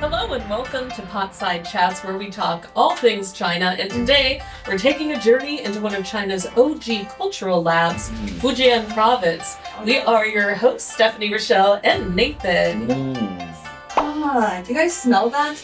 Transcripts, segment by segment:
Hello and welcome to Potside Chats, where we talk all things China, and today we're taking a journey into one of China's OG cultural labs, Fujian province. We are your hosts, Stephanie, Rochelle, and Nathan. Do you guys smell that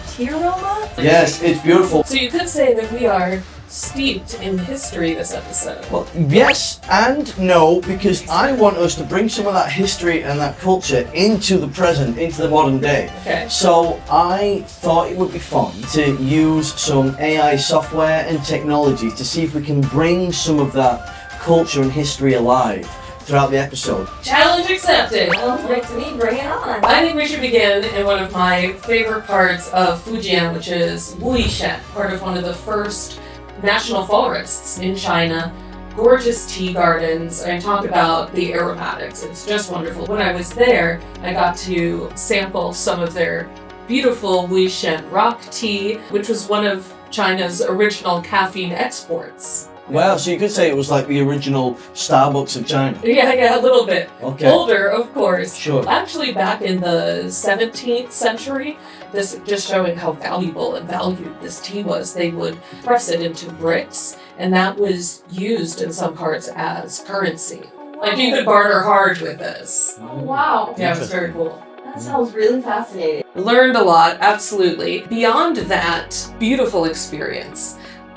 tea aroma? Yes, it's beautiful. So you could say that we are steeped in history this episode. Well, yes and no, because I want us to bring some of that history and that culture into the present, into the modern day. Okay. So I thought it would be fun to use some AI software and technology to see if we can bring some of that culture and history alive throughout the episode. Challenge accepted. Sounds great to me. Bring it on. I think we should begin in one of my favorite parts of Fujian, which is Wuishan, part of one of the first national forests in China. Gorgeous tea gardens. I talk about the aromatics. It's just wonderful. When I was there, I got to sample some of their beautiful Wuishan rock tea, which was one of China's original caffeine exports. Wow, so you could say it was like the original Starbucks of China. Yeah, a little bit. Okay. Older, of course. Sure. Actually, back in the 17th century, this just showing how valuable and valued this tea was, they would press it into bricks, and that was used in some parts as currency. Like you could barter hard with this. Oh, wow. Yeah, it was very cool. That sounds really fascinating. Learned a lot, absolutely. Beyond that beautiful experience,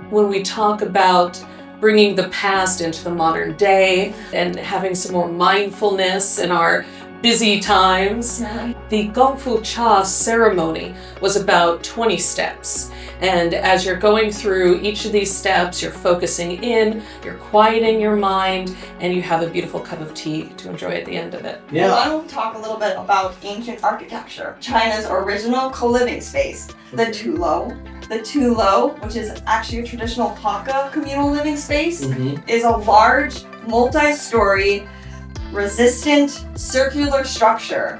when we talk about bringing the past into the modern day and having some more mindfulness in our busy times. The Gong Fu Cha ceremony was about 20 steps. And as you're going through each of these steps, you're focusing in, you're quieting your mind, and you have a beautiful cup of tea to enjoy at the end of it. Why don't we talk a little bit about ancient architecture? China's original co-living space, the Tulo. The Tulo, which is actually a traditional Hakka communal living space, is a large, multi-story, resistant, circular structure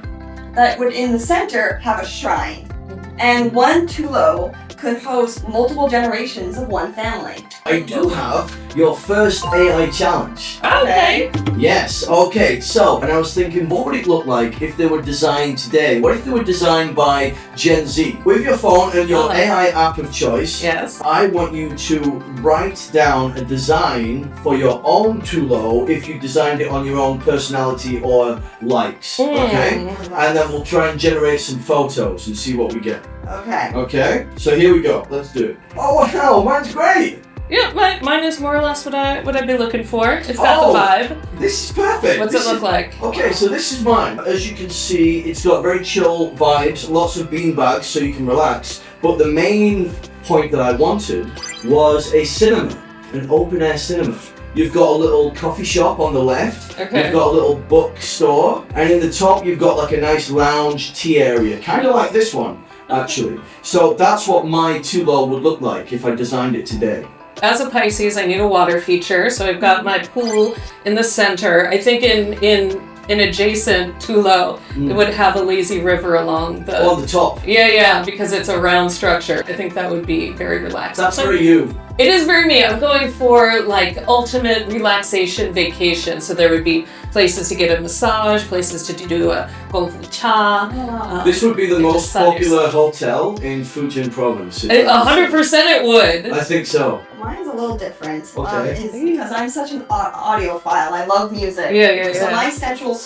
that would, in the center, have a shrine. And one Tulo could host multiple generations of one family. I do have your first AI challenge. Okay. Yes, okay, so, and I was thinking, what would it look like if they were designed today? What if they were designed by Gen Z? With your phone and your AI app of choice, Yes. I want you to write down a design for your own Tulo if you designed it on your own personality or likes, okay? And then we'll try and generate some photos and see what we get. Okay. Okay, so here we go, let's do it. Oh wow, mine's great! Yeah, mine is more or less what I'd be looking for. It's got the vibe. This is perfect. What's it look like? Okay, so this is mine. As you can see, it's got very chill vibes, lots of beanbags so you can relax. But the main point that I wanted was a cinema, an open air cinema. You've got a little coffee shop on the left, Okay. You've got a little bookstore, and in the top you've got like a nice lounge tea area, kind of like this one, actually. So that's what my Tulo would look like if I designed it today. As a Pisces, I need a water feature, so I've got my pool in the center. I think in adjacent Tulo, it would have a lazy river along the... On the top. Yeah, because it's a round structure. I think that would be very relaxing. That's for you. It is very me. I'm going for like ultimate relaxation vacation. So there would be places to get a massage, places to do a Gong Fu Cha. This would be the most just sun popular yourself. hotel in Fujian province. 100% it would. I think so. Mine's a little different. Okay. It's because I'm such an audiophile. I love music. Yeah. So my central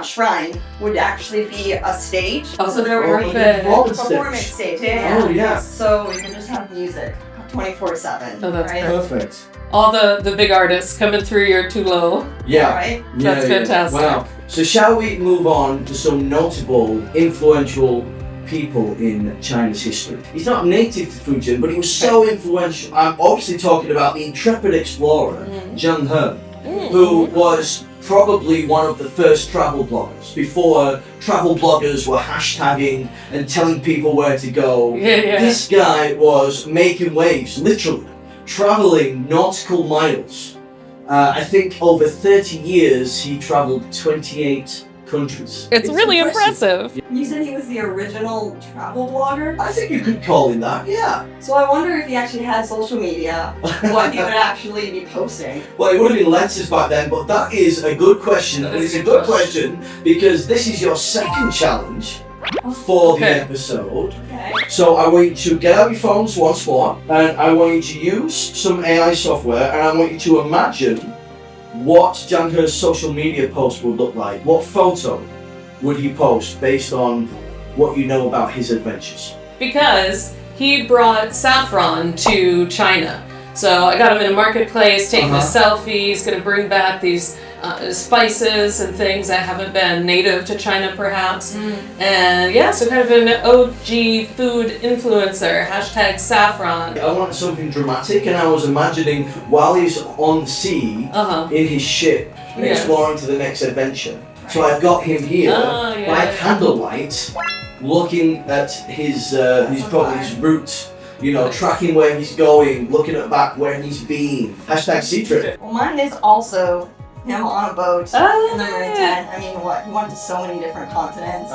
shrine would actually be a stage. Oh, so there would be perfect. a performance stage. Yeah. Oh, yeah. So we can just have music 24/7. Oh, that's right? Perfect. All the big artists coming through your Tulo. Yeah. Right? That's fantastic. Wow. So shall we move on to some notable, influential people in China's history? He's not native to Fujian, but he was so influential. I'm obviously talking about the intrepid explorer, Zheng He, who was probably one of the first travel bloggers before travel bloggers were hashtagging and telling people where to go. Yeah. This guy was making waves, literally, traveling nautical miles. I think over 30 years he traveled 28 countries. It's really impressive. You said he was the original travel blogger? I think you could call him that, yeah. So I wonder if he actually had social media, what he would actually be posting. Well, it would have been letters back then, but that is a good question, and it's a good question because this is your second challenge for the episode. Okay. So I want you to get out your phones once more, and I want you to use some AI software, and I want you to imagine what Janghe's social media post would look like. What photo would he post based on what you know about his adventures? Because he brought saffron to China. So I got him in a marketplace taking a selfie. He's going to bring back these spices and things that haven't been native to China perhaps. And yeah, so kind of an OG food influencer, hashtag saffron. I wanted something dramatic, and I was imagining while he's on the sea in his ship, exploring to the next adventure. So I've got him here by candlelight, looking at his route, you know, tracking where he's going, looking at back where he's been. Hashtag sea trip. Well, mine is also him on a boat in the Marine tent. I mean, what? He went to so many different continents.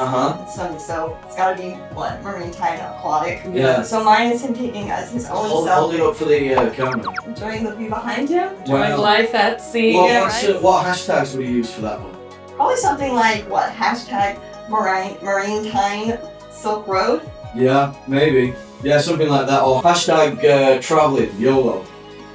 So it's gotta be, Marine tent, aquatic. Yeah. So mine is him taking as his own Hold self. it up for the camera. Enjoying the view behind him. Enjoying life at sea. What hashtags would you use for that one? Probably something like, hashtag Marine Time Silk Road. Yeah, maybe. Yeah, something like that. Or hashtag traveling, YOLO.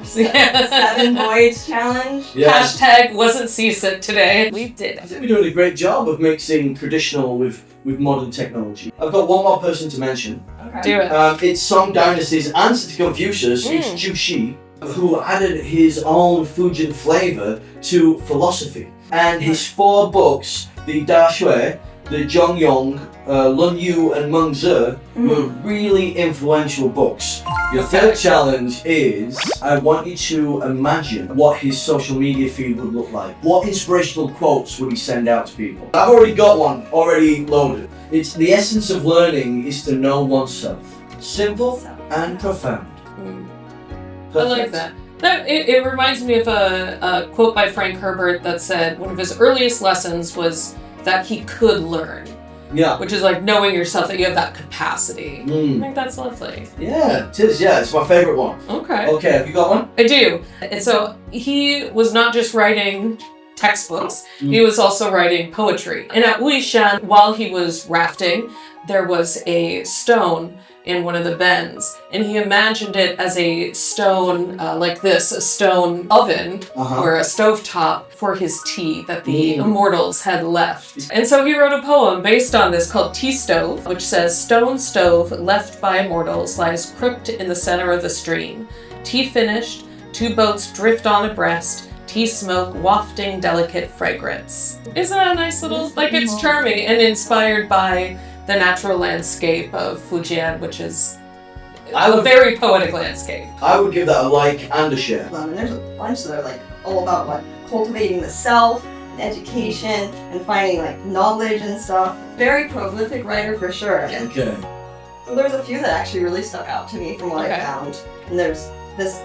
7 voyage challenge. Yes. Hashtag wasn't seasick today. We did. I think we're doing a great job of mixing traditional with modern technology. I've got one more person to mention. Okay. Do it. It's Song Dynasty's answer to Confucius. It's Zhu Xi, who added his own Fujian flavor to philosophy. And his 4 books, the Da Shui, the Zhongyong, Lun Yu, and Meng Zi, were really influential books. Your third challenge is, I want you to imagine what his social media feed would look like. What inspirational quotes would he send out to people? I've already got one, already loaded. It's the essence of learning is to know oneself. Simple and profound. I like that. It reminds me of a quote by Frank Herbert that said one of his earliest lessons was that he could learn. Yeah. Which is like knowing yourself, that you have that capacity. I think that's lovely. Yeah, it is. Yeah, it's my favorite one. Okay. Okay, have you got one? I do. And so he was not just writing textbooks, he was also writing poetry. And at Fujian, while he was rafting, there was a stone in one of the bends, and he imagined it as a stone like this, a stone oven or a stovetop for his tea that the immortals had left. And so he wrote a poem based on this called Tea Stove, which says, "Stone stove left by immortals lies crooked in the center of the stream. Tea finished, 2 boats drift on abreast, tea smoke wafting delicate fragrance." Isn't that a nice little, like, it's charming and inspired by the natural landscape of Fujian, which is a very poetic landscape. I would give that a like and a share. And there's a bunch that are like all about cultivating the self, and education, and finding knowledge and stuff. Very prolific writer for sure. Okay. So there's a few that actually really stuck out to me from what I found. And this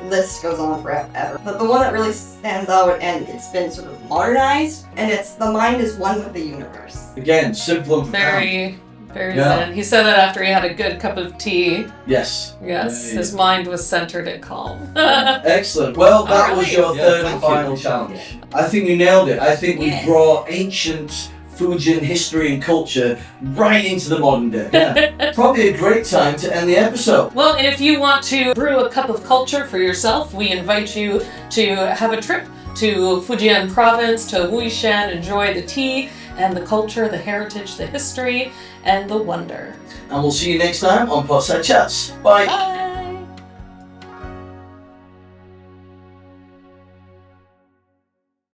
list goes on forever. But the one that really stands out, and it's been sort of modernized, and it's "The mind is one with the universe." Again, simple and profound. Very zen. He said that after he had a good cup of tea. Yes. Yes, his mind was centered and calm. Excellent. Well, that was your third and final challenge. I think we nailed it. I think we brought ancient Fujian history and culture right into the modern day. Yeah. Probably a great time to end the episode. Well, and if you want to brew a cup of culture for yourself, we invite you to have a trip to Fujian province, to Fujian, enjoy the tea and the culture, the heritage, the history, and the wonder. And we'll see you next time on Potside Chats. Bye. Bye.